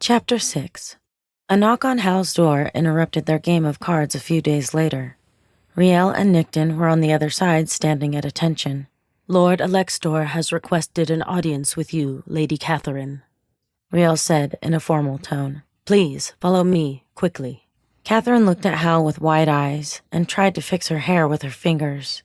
Chapter 6. A knock on Hal's door interrupted their game of cards a few days later. Riel and Nickton were on the other side, standing at attention. "Lord Alextor has requested an audience with you, Lady Kathryn," Riel said in a formal tone. "Please, follow me, quickly." Kathryn looked at Hal with wide eyes and tried to fix her hair with her fingers.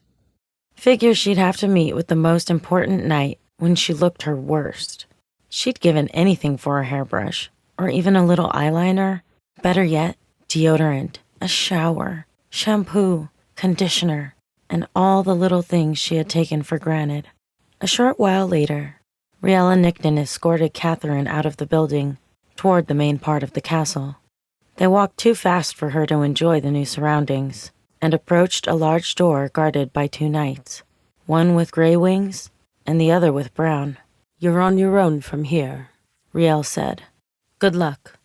Figures she'd have to meet with the most important knight when she looked her worst. She'd given anything for a hairbrush, or even a little eyeliner. Better yet, deodorant, a shower, shampoo, conditioner, and all the little things she had taken for granted. A short while later, Riel and Nickton escorted Kathryn out of the building toward the main part of the castle. They walked too fast for her to enjoy the new surroundings, and approached a large door guarded by 2 knights, one with gray wings and the other with brown. "You're on your own from here," Riel said. "Good luck."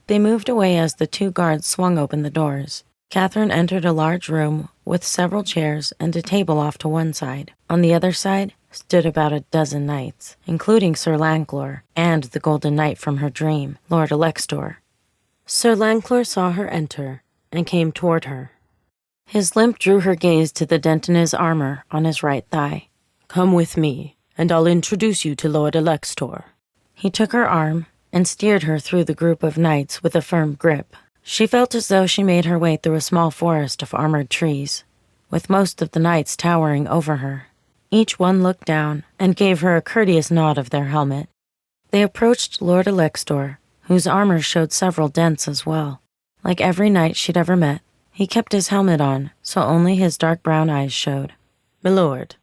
They moved away as the 2 guards swung open the doors. Kathryn entered a large room with several chairs and a table off to one side. On the other side stood about a dozen knights, including Sir Lanklor and the Golden Knight from her dream, Lord Alextor. Sir Lanklor saw her enter and came toward her. His limp drew her gaze to the dent in his armor on his right thigh. "Come with me, and I'll introduce you to Lord Alextor." He took her arm and steered her through the group of knights with a firm grip. She felt as though she made her way through a small forest of armored trees, with most of the knights towering over her. Each one looked down and gave her a courteous nod of their helmet. They approached Lord Alextor, whose armor showed several dents as well. Like every knight she'd ever met, he kept his helmet on, so only his dark brown eyes showed. "Milord,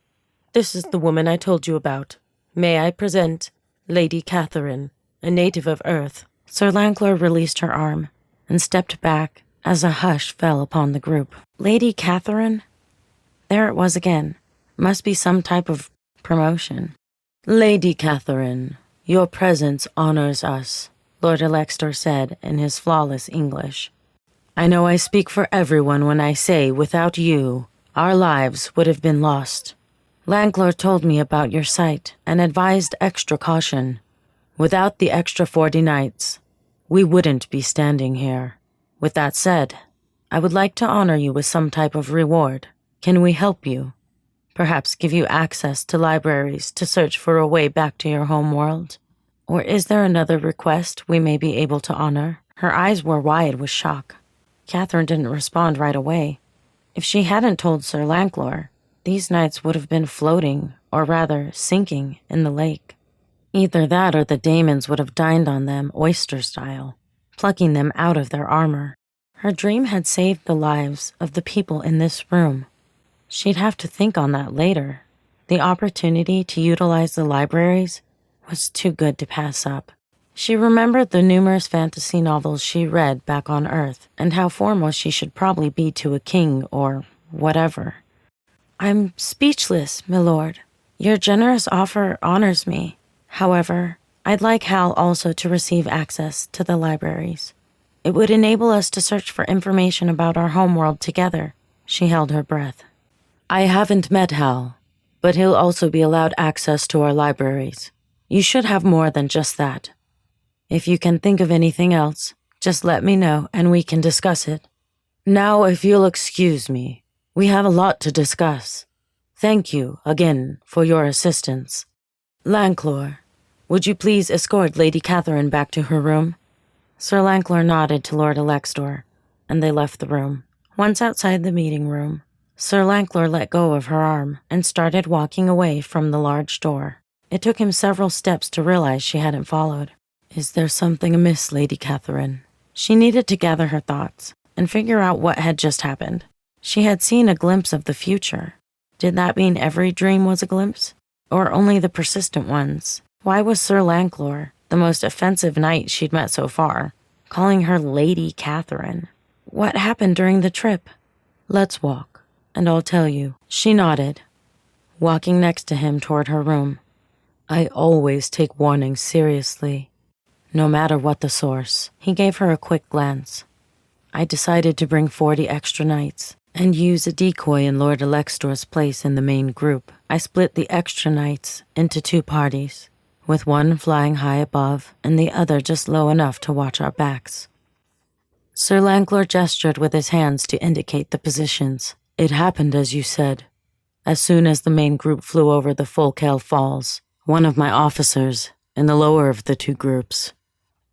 this is the woman I told you about. May I present Lady Kathryn, a native of Earth." Sir Lanklor released her arm and stepped back as a hush fell upon the group. Lady Kathryn? There it was again. Must be some type of promotion. "Lady Kathryn, your presence honors us," Lord Alextor said in his flawless English. "I know I speak for everyone when I say without you, our lives would have been lost. Lanklor told me about your sight and advised extra caution. Without the extra 40 knights, we wouldn't be standing here. With that said, I would like to honor you with some type of reward. Can we help you? Perhaps give you access to libraries to search for a way back to your home world? Or is there another request we may be able to honor?" Her eyes were wide with shock. Kathryn didn't respond right away. If she hadn't told Sir Lanklor, these knights would have been floating, or rather sinking, in the lake. Either that or the daemons would have dined on them oyster style, plucking them out of their armor. Her dream had saved the lives of the people in this room. She'd have to think on that later. The opportunity to utilize the libraries was too good to pass up. She remembered the numerous fantasy novels she read back on Earth, and how formal she should probably be to a king or whatever. "I'm speechless, milord. Your generous offer honors me. However, I'd like Hal also to receive access to the libraries. It would enable us to search for information about our homeworld together." She held her breath. "I haven't met Hal, but he'll also be allowed access to our libraries. You should have more than just that. If you can think of anything else, just let me know and we can discuss it. Now, if you'll excuse me, we have a lot to discuss. Thank you again for your assistance. Lanklor, would you please escort Lady Kathryn back to her room?" Sir Lanklor nodded to Lord Alextor, and they left the room. Once outside the meeting room, Sir Lanklor let go of her arm and started walking away from the large door. It took him several steps to realize she hadn't followed. "Is there something amiss, Lady Kathryn?" She needed to gather her thoughts and figure out what had just happened. She had seen a glimpse of the future. Did that mean every dream was a glimpse? Or only the persistent ones? Why was Sir Lanklor, the most offensive knight she'd met so far, calling her Lady Kathryn? What happened during the trip? "Let's walk, and I'll tell you." She nodded, walking next to him toward her room. "I always take warnings seriously, no matter what the source." He gave her a quick glance. "I decided to bring 40 extra knights and use a decoy in Lord Alextor's place in the main group. I split the extra knights into 2 parties. with one flying high above and the other just low enough to watch our backs. Sir Langlor gestured with his hands to indicate the positions. It happened as you said. As soon as the main group flew over the Folkale Falls, one of my officers, in the lower of the two groups,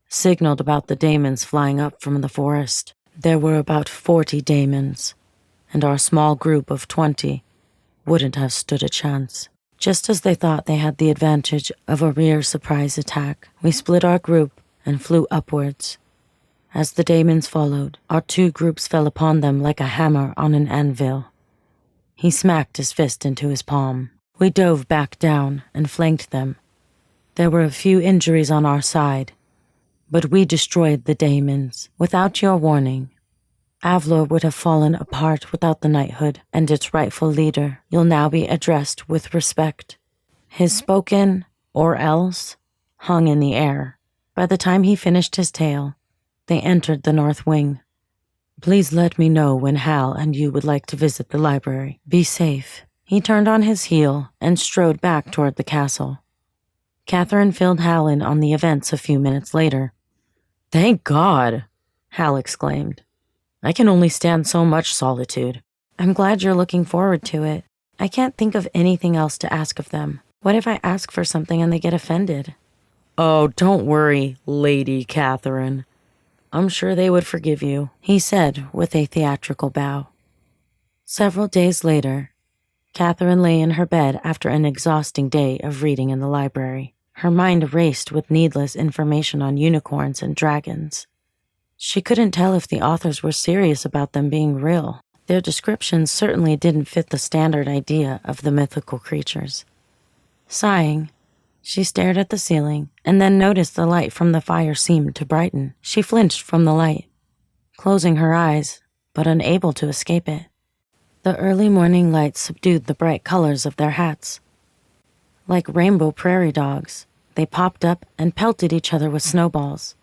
signaled about the daemons flying up from the forest. There were about 40 daemons, and our small group of 20 wouldn't have stood a chance. Just as they thought they had the advantage of a rear surprise attack, we split our group and flew upwards. As the daemons followed, our two groups fell upon them like a hammer on an anvil. He smacked his fist into his palm. We dove back down and flanked them. There were a few injuries on our side, but we destroyed the daemons. Without your warning, Avlor would have fallen apart without the knighthood and its rightful leader. You'll now be addressed with respect. His spoken, or else, hung in the air. By the time he finished his tale, they entered the north wing. Please let me know when Hal and you would like to visit the library. Be safe. He turned on his heel and strode back toward the castle. Kathryn filled Hal in on the events a few minutes later. Thank God, Hal exclaimed. I can only stand so much solitude. I'm glad you're looking forward to it. I can't think of anything else to ask of them. What if I ask for something and they get offended? Oh, don't worry, Lady Kathryn. I'm sure they would forgive you, he said with a theatrical bow. Several days later, Kathryn lay in her bed after an exhausting day of reading in the library. Her mind raced with needless information on unicorns and dragons. She couldn't tell if the authors were serious about them being real. Their descriptions certainly didn't fit the standard idea of the mythical creatures. Sighing, she stared at the ceiling and then noticed the light from the fire seemed to brighten. She flinched from the light, closing her eyes, but unable to escape it. The early morning light subdued the bright colors of their hats. Like rainbow prairie dogs, they popped up and pelted each other with snowballs,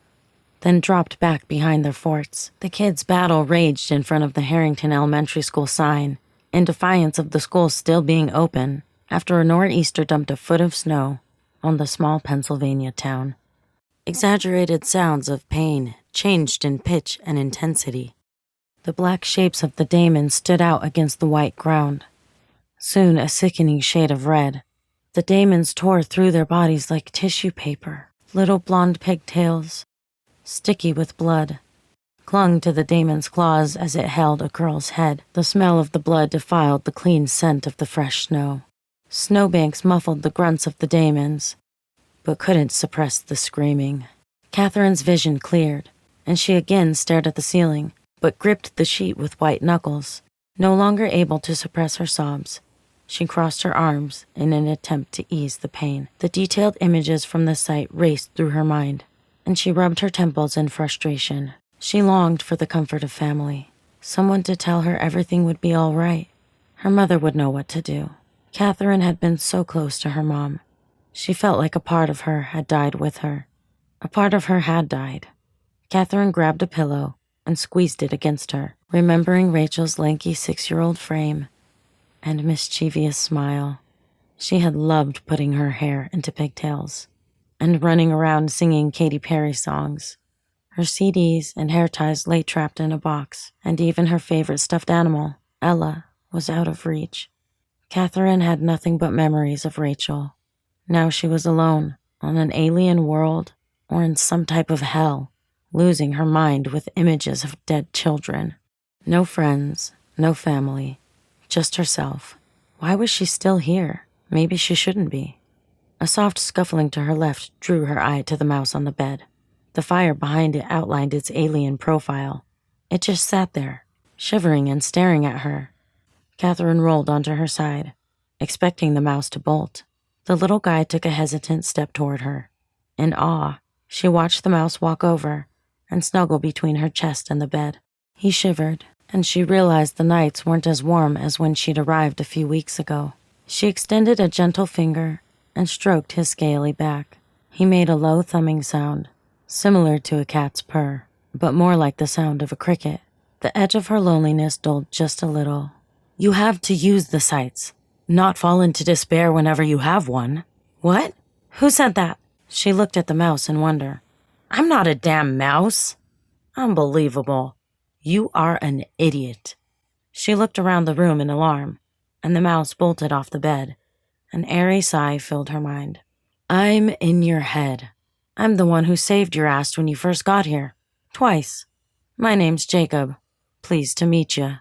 then dropped back behind their forts. The kids' battle raged in front of the Harrington Elementary School sign, in defiance of the school still being open, after a nor'easter dumped a foot of snow on the small Pennsylvania town. Exaggerated sounds of pain changed in pitch and intensity. The black shapes of the daemons stood out against the white ground, soon a sickening shade of red. The daemons tore through their bodies like tissue paper. Little blonde pigtails, sticky with blood, clung to the daemon's claws as it held a girl's head. The smell of the blood defiled the clean scent of the fresh snow. Snowbanks muffled the grunts of the daemons, but couldn't suppress the screaming. Kathryn's vision cleared, and she again stared at the ceiling, but gripped the sheet with white knuckles. No longer able to suppress her sobs, she crossed her arms in an attempt to ease the pain. The detailed images from the sight raced through her mind, and she rubbed her temples in frustration. She longed for the comfort of family, someone to tell her everything would be all right. Her mother would know what to do. Kathryn had been so close to her mom. She felt like a part of her had died with her. A part of her had died. Kathryn grabbed a pillow and squeezed it against her, remembering Rachel's lanky 6-year-old frame and mischievous smile. She had loved putting her hair into pigtails and running around singing Katy Perry songs. Her CDs and hair ties lay trapped in a box, and even her favorite stuffed animal, Ella, was out of reach. Kathryn had nothing but memories of Rachel. Now she was alone, on an alien world, or in some type of hell, losing her mind with images of dead children. No friends, no family, just herself. Why was she still here? Maybe she shouldn't be. A soft scuffling to her left drew her eye to the mouse on the bed. The fire behind it outlined its alien profile. It just sat there, shivering and staring at her. Kathryn rolled onto her side, expecting the mouse to bolt. The little guy took a hesitant step toward her. In awe, she watched the mouse walk over and snuggle between her chest and the bed. He shivered, and she realized the nights weren't as warm as when she'd arrived a few weeks ago. She extended a gentle finger and stroked his scaly back. He made a low thumbing sound, similar to a cat's purr, but more like the sound of a cricket. The edge of her loneliness dulled just a little. You have to use the sights, not fall into despair whenever you have one. What? Who said that? She looked at the mouse in wonder. I'm not a damn mouse. Unbelievable. You are an idiot. She looked around the room in alarm, and the mouse bolted off the bed. An airy sigh filled her mind. I'm in your head. I'm the one who saved your ass when you first got here. Twice. My name's Jacob. Pleased to meet you.